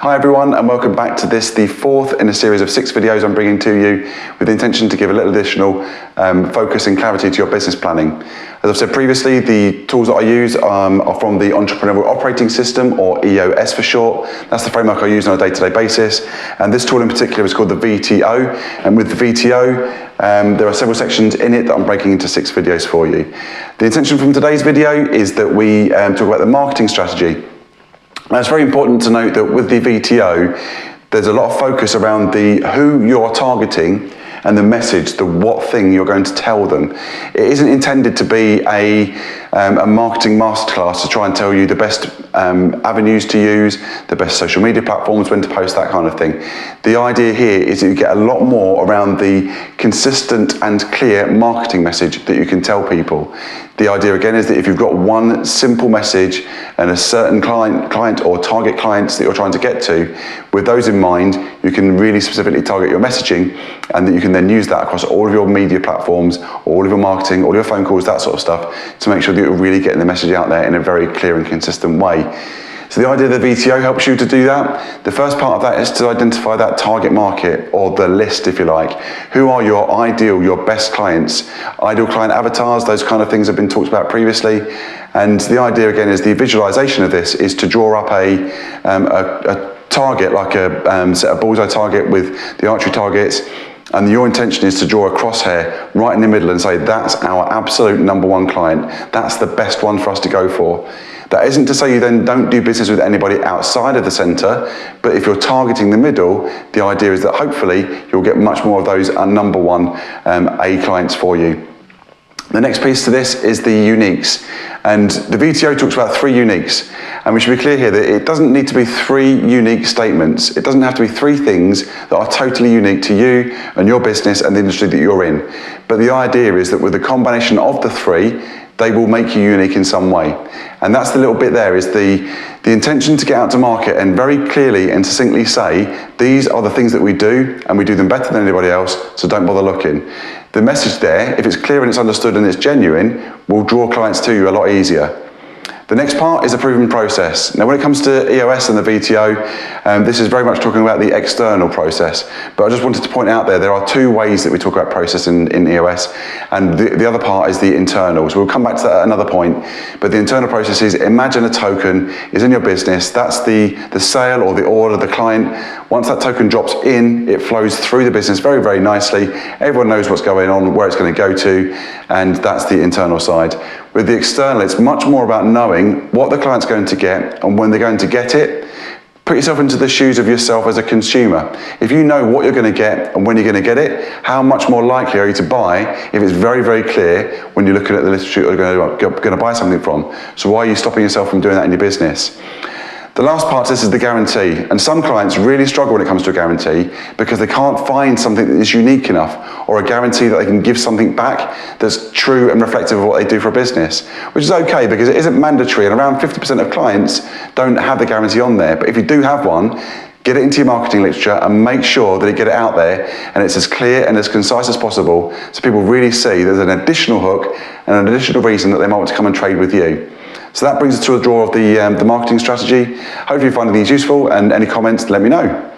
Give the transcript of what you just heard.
Hi everyone, and welcome back to this, the fourth in a series of 6 videos I'm bringing to you with the intention to give a little additional focus and clarity to your business planning. As I've said previously, the tools that I use are from the Entrepreneurial Operating System, or EOS for short. That's the framework I use on a day-to-day basis. And this tool in particular is called the VTO. And with the VTO, there are several sections in it that I'm breaking into 6 videos for you. The intention from today's video is that we talk about the marketing strategy. Now, it's very important to note that with the VTO, there's a lot of focus around the who you're targeting and the message, the what thing you're going to tell them. It isn't intended to be a marketing masterclass to try and tell you the best avenues to use, the best social media platforms, when to post, that kind of thing. The idea here is that you get a lot more around the consistent and clear marketing message that you can tell people. The idea again is that if you've got one simple message and a certain client or target clients that you're trying to get to, with those in mind, you can really specifically target your messaging, and that you can then use that across all of your media platforms, all of your marketing, all your phone calls, that sort of stuff, to make sure that you're really getting the message out there in a very clear and consistent way. So the idea of the VTO helps you to do that. The first part of that is to identify that target market, or the list, if you like. Who are your ideal, your best clients? Ideal client avatars, those kind of things have been talked about previously. And the idea again is the visualization of this is to draw up a target, like set a bullseye target with the archery targets. And your intention is to draw a crosshair right in the middle and say, that's our absolute #1 client. That's the best one for us to go for. That isn't to say you then don't do business with anybody outside of the centre, but if you're targeting the middle, the idea is that hopefully you'll get much more of those #1 A clients for you. The next piece to this is the uniques. And the VTO talks about 3 uniques. And we should be clear here that it doesn't need to be 3 unique statements. It doesn't have to be 3 things that are totally unique to you and your business and the industry that you're in. But the idea is that with the combination of the 3, they will make you unique in some way. And that's the little bit there, is the intention to get out to market and very clearly and succinctly say, these are the things that we do, and we do them better than anybody else, so don't bother looking. The message there, if it's clear and it's understood and it's genuine, will draw clients to you a lot easier. The next part is a proven process. Now, when it comes to EOS and the VTO, this is very much talking about the external process. But I just wanted to point out there are 2 ways that we talk about process in EOS, and the other part is the internal. So we'll come back to that at another point. But the internal process is, imagine a token is in your business. That's the sale or the order, the client. Once that token drops in, it flows through the business very, very nicely. Everyone knows what's going on, where it's going to go to, and that's the internal side. With the external, it's much more about knowing what the client's going to get and when they're going to get it. Put yourself into the shoes of yourself as a consumer. If you know what you're going to get and when you're going to get it, how much more likely are you to buy if it's very, very clear when you're looking at the literature you're going to buy something from? So why are you stopping yourself from doing that in your business? The last part to this is the guarantee. And some clients really struggle when it comes to a guarantee because they can't find something that is unique enough, or a guarantee that they can give something back that's true and reflective of what they do for a business, which is okay because it isn't mandatory, and around 50% of clients don't have the guarantee on there. But if you do have one, get it into your marketing literature and make sure that you get it out there and it's as clear and as concise as possible, so people really see there's an additional hook and an additional reason that they might want to come and trade with you. So that brings us to a draw of the marketing strategy. Hopefully you're finding these useful, and any comments, let me know.